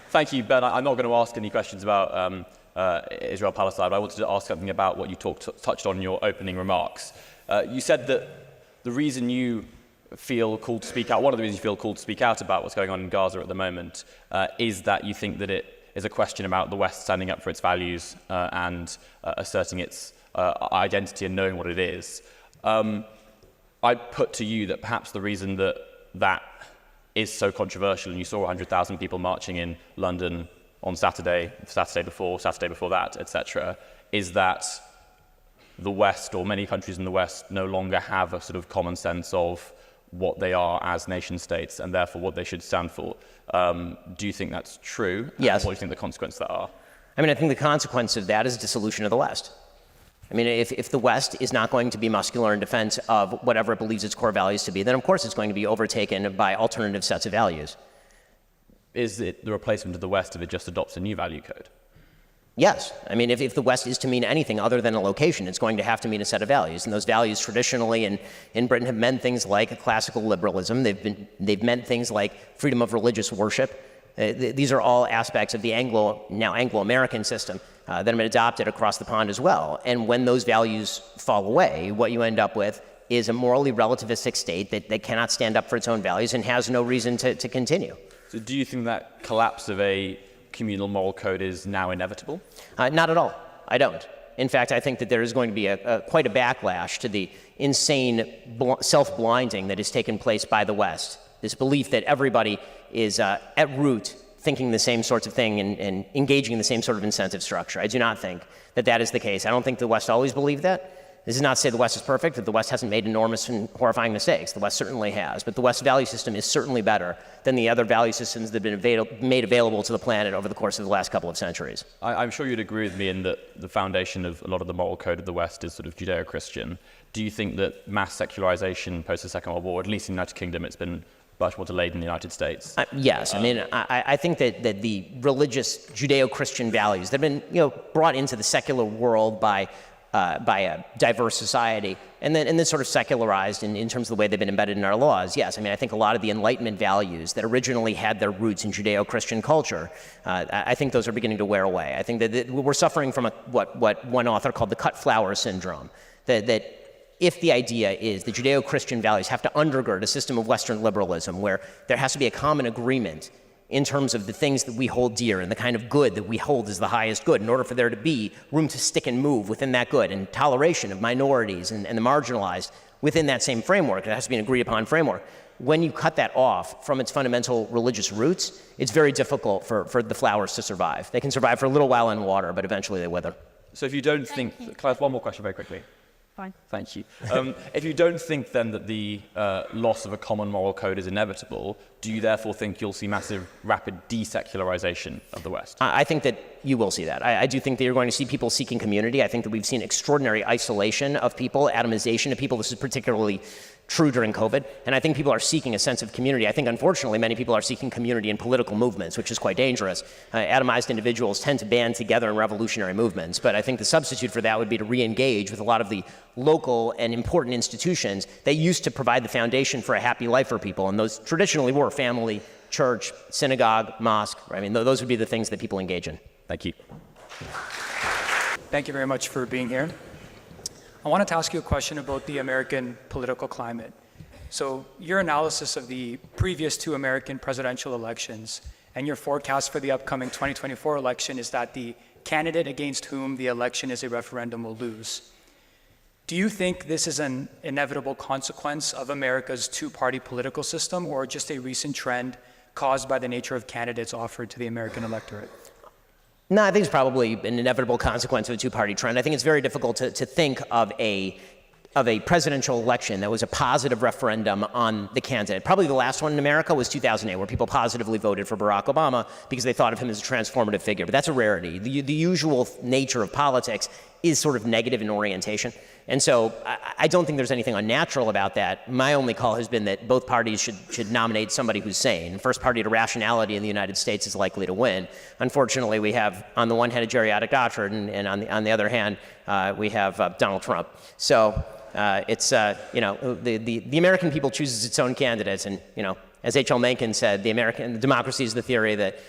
Thank you, Ben. I'm not going to ask any questions about Israel-Palestine, but I wanted to ask something about what you touched on in your opening remarks. You said that the reason you feel called to speak out, one of the reasons you feel called to speak out about what's going on in Gaza at the moment, is that you think that it is a question about the West standing up for its values and asserting its identity and knowing what it is. I'd put to you that perhaps the reason that that is so controversial, and you saw 100,000 people marching in London on Saturday before that, etc., is that the West, or many countries in the West, no longer have a sort of common sense of what they are as nation states and therefore what they should stand for. Do you think that's true? Yes. And what do you think the consequences of that are? I mean, I think the consequence of that is dissolution of the West. I mean, if the West is not going to be muscular in defense of whatever it believes its core values to be, then of course it's going to be overtaken by alternative sets of values. Is it the replacement of the West if it just adopts a new value code? Yes. I mean, if the West is to mean anything other than a location, it's going to have to mean a set of values. And those values traditionally in Britain have meant things like a classical liberalism. They've meant things like freedom of religious worship. These are all aspects of the now Anglo-American system that have been adopted across the pond as well. And when those values fall away, what you end up with is a morally relativistic state that cannot stand up for its own values and has no reason to continue. So do you think that collapse of a communal moral code is now inevitable? Not at all. I don't. In fact, I think that there is going to be quite a backlash to the insane self-blinding that has taken place by the West. This belief that everybody is at root thinking the same sorts of thing and engaging in the same sort of incentive structure. I do not think that that is the case. I don't think the West always believed that. This is not to say the West is perfect, that the West hasn't made enormous and horrifying mistakes. The West certainly has. But the West value system is certainly better than the other value systems that have been made available to the planet over the course of the last couple of centuries. I'm sure you'd agree with me in that the foundation of a lot of the moral code of the West is sort of Judeo-Christian. Do you think that mass secularization post the Second World War, at least in the United Kingdom, it's been much more delayed in the United States? Yes. I mean, I think that the religious Judeo-Christian values that have been brought into the secular world by a diverse society, and then sort of secularized in terms of the way they've been embedded in our laws. Yes, I mean, I think a lot of the Enlightenment values that originally had their roots in Judeo-Christian culture, I think those are beginning to wear away. I think that we're suffering from what one author called the cut flower syndrome, that if the idea is that Judeo-Christian values have to undergird a system of Western liberalism where there has to be a common agreement in terms of the things that we hold dear and the kind of good that we hold as the highest good in order for there to be room to stick and move within that good and toleration of minorities and the marginalized within that same framework. It has to be an agreed upon framework. When you cut that off from its fundamental religious roots, it's very difficult for the flowers to survive. They can survive for a little while in water, but eventually they wither. So if you don't think, can I ask one more question very quickly? Fine. Thank you. If you don't think then that the loss of a common moral code is inevitable, do you therefore think you'll see massive, rapid desecularization of the West? I think that you will see that. I do think that you're going to see people seeking community. I think that we've seen extraordinary isolation of people, atomization of people. This is particularly true during COVID, and I think people are seeking a sense of community. I think, unfortunately, many people are seeking community in political movements, which is quite dangerous. Atomized individuals tend to band together in revolutionary movements, but I think the substitute for that would be to re-engage with a lot of the local and important institutions that used to provide the foundation for a happy life for people, and those traditionally were family, church, synagogue, mosque. Right? I mean, those would be the things that people engage in. Thank you. Thank you very much for being here. I wanted to ask you a question about the American political climate. So your analysis of the previous two American presidential elections and your forecast for the upcoming 2024 election is that the candidate against whom the election is a referendum will lose. Do you think this is an inevitable consequence of America's two-party political system or just a recent trend caused by the nature of candidates offered to the American electorate? No, I think it's probably an inevitable consequence of a two-party trend. I think it's very difficult to think of a presidential election that was a positive referendum on the candidate. Probably the last one in America was 2008, where people positively voted for Barack Obama because they thought of him as a transformative figure. But that's a rarity. The usual nature of politics is sort of negative in orientation. And so I don't think there's anything unnatural about that. My only call has been that both parties should nominate somebody who's sane. The first party to rationality in the United States is likely to win. Unfortunately, we have on the one hand a geriatric doctrine, and on the other hand, we have Donald Trump. So The American people chooses its own candidates, and as H.L. Mencken said, democracy is the theory that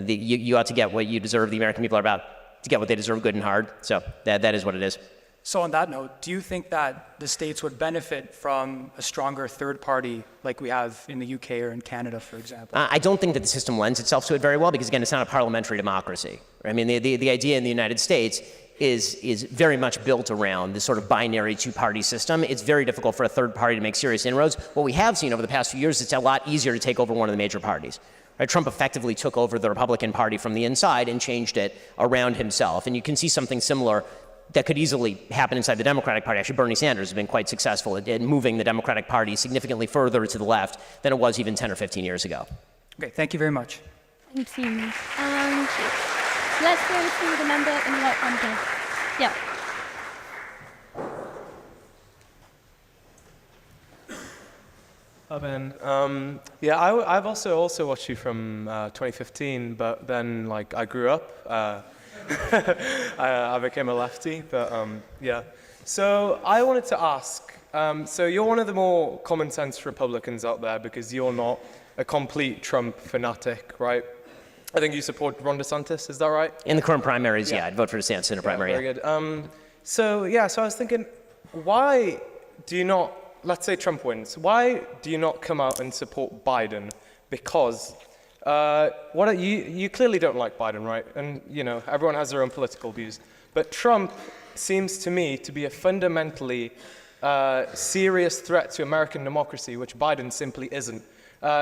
you ought to get what you deserve. The American people are about to get what they deserve, good and hard. So that is what it is. So on that note, do you think that the states would benefit from a stronger third party like we have in the UK or in Canada, for example? I don't think that the system lends itself to it very well because, again, it's not a parliamentary democracy. I mean, the idea in the United States is very much built around this sort of binary two-party system. It's very difficult for a third party to make serious inroads. What we have seen over the past few years, it's a lot easier to take over one of the major parties. Right? Trump effectively took over the Republican Party from the inside and changed it around himself. And you can see something similar that could easily happen inside the Democratic Party. Actually, Bernie Sanders has been quite successful at moving the Democratic Party significantly further to the left than it was even 10 or 15 years ago. Okay, thank you very much. Thank you. Let's go to the member in the right hand here. Yeah. Hi, Ben. Yeah, I've also watched you from 2015, but then I grew up. I became a lefty, but yeah. So I wanted to ask, so you're one of the more common sense Republicans out there because you're not a complete Trump fanatic, right? I think you support Ron DeSantis, is that right? In the current primaries, yeah, I'd vote for DeSantis in a primary. Very good. So I was thinking, why do you not, let's say Trump wins, why do you not come out and support Biden? Because you clearly don't like Biden, right? And everyone has their own political views. But Trump seems to me to be a fundamentally serious threat to American democracy, which Biden simply isn't.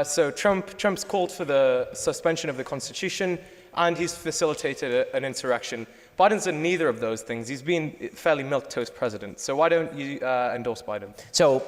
So Trump's called for the suspension of the Constitution, and he's facilitated an insurrection. Biden's done neither of those things. He's been fairly milquetoast president. So why don't you endorse Biden? So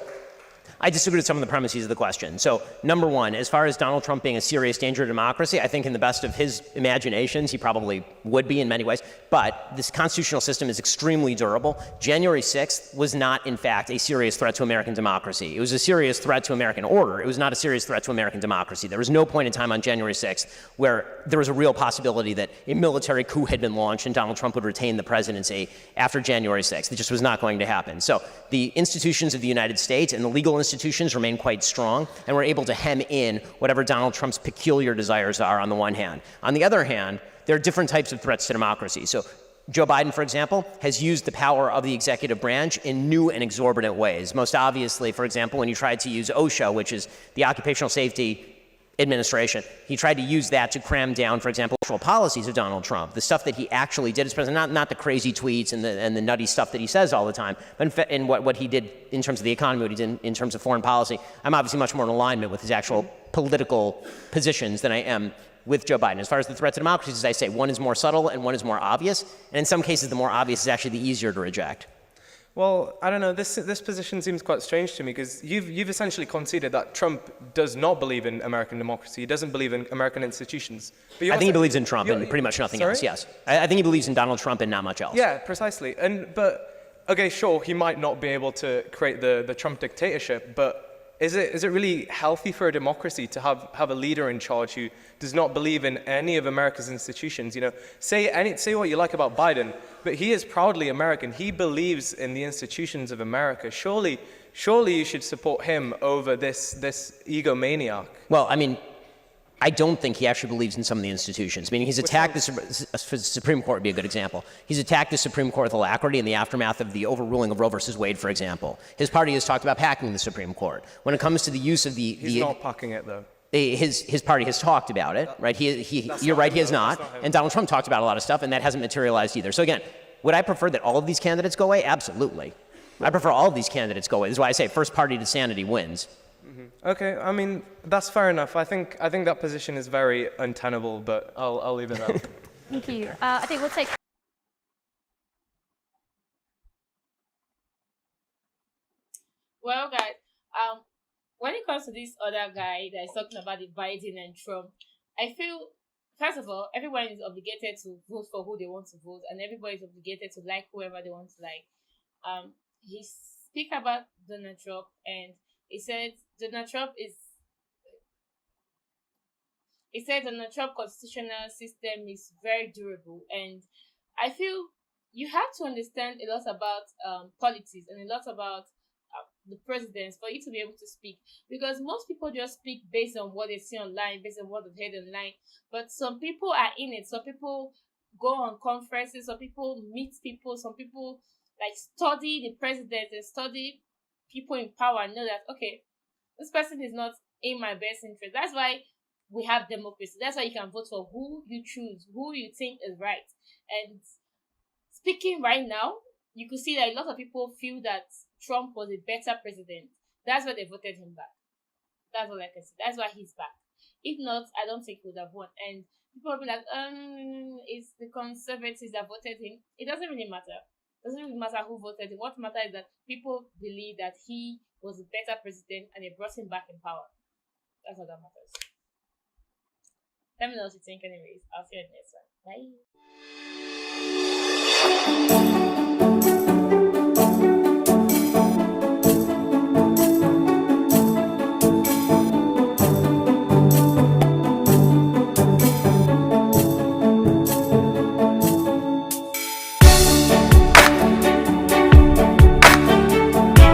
I disagree with some of the premises of the question. So number one, as far as Donald Trump being a serious danger to democracy, I think in the best of his imaginations, he probably would be in many ways. But this constitutional system is extremely durable. January 6th was not, in fact, a serious threat to American democracy. It was a serious threat to American order. It was not a serious threat to American democracy. There was no point in time on January 6th where there was a real possibility that a military coup had been launched and Donald Trump would retain the presidency after January 6th. It just was not going to happen. So the institutions of the United States and the legal institutions remain quite strong, and we're able to hem in whatever Donald Trump's peculiar desires are on the one hand. On the other hand, there are different types of threats to democracy. So Joe Biden, for example, has used the power of the executive branch in new and exorbitant ways. Most obviously, for example, when he tried to use OSHA, which is the Occupational Safety Administration, he tried to use that to cram down, for example, actual policies of Donald Trump, the stuff that he actually did as president, not the crazy tweets and the nutty stuff that he says all the time, but in what he did in terms of the economy, what he did in terms of foreign policy. I'm obviously much more in alignment with his actual political positions than I am with Joe Biden. As far as the threat to democracy, as I say, one is more subtle and one is more obvious, and in some cases the more obvious is actually the easier to reject. Well, I don't know. This position seems quite strange to me because you've essentially conceded that Trump does not believe in American democracy. He doesn't believe in American institutions. But I think he believes in Trump and pretty much nothing else. Yes, I think he believes in Donald Trump and not much else. Yeah, precisely. But okay, sure, he might not be able to create the Trump dictatorship, but is it really healthy for a democracy to have a leader in charge who does not believe in any of America's institutions? Say what you like about Biden, but he is proudly American. He believes in the institutions of America. Surely you should support him over this egomaniac. Well, I mean, I don't think he actually believes in some of the institutions. I mean, he's attacked the Supreme Court would be a good example. He's attacked the Supreme Court with alacrity in the aftermath of the overruling of Roe versus Wade, for example. His party has talked about packing the Supreme Court. When it comes to the use of He's not packing it, though. His party has talked about it, right? You're right, he has not. And Donald Trump talked about a lot of stuff, and that hasn't materialized either. So again, would I prefer that all of these candidates go away? Absolutely. I prefer all of these candidates go away. This is why I say first party to sanity wins. Okay, I mean, that's fair enough. I think that position is very untenable, but I'll leave it out. Thank you. I think we'll take... Well, guys, when it comes to this other guy that is talking about the Biden and Trump, I feel, first of all, everyone is obligated to vote for who they want to vote, and everybody is obligated to like whoever they want to like. He speak about Donald Trump, and he said Donald Trump constitutional system is very durable, and I feel you have to understand a lot about politics and a lot about the presidents for you to be able to speak, because most people just speak based on what they see online, based on what they've heard online. But some people are in it. Some people go on conferences. Some people meet people. Some people like study the president and study people in power and know that, okay, this person is not in my best interest. That's why we have democracy. That's why you can vote for who you choose, who you think is right. And speaking right now, you could see that a lot of people feel that Trump was a better president. That's why they voted him back. That's all I can say. That's why he's back. If not, I don't think he would have won. And people will be like, it's the conservatives that voted him. It doesn't really matter. It doesn't really matter who voted him. What matters is that people believe that he was a better president and they brought him back in power. That's all that matters. Let me know what you think anyways. I'll see you in the next one. Bye.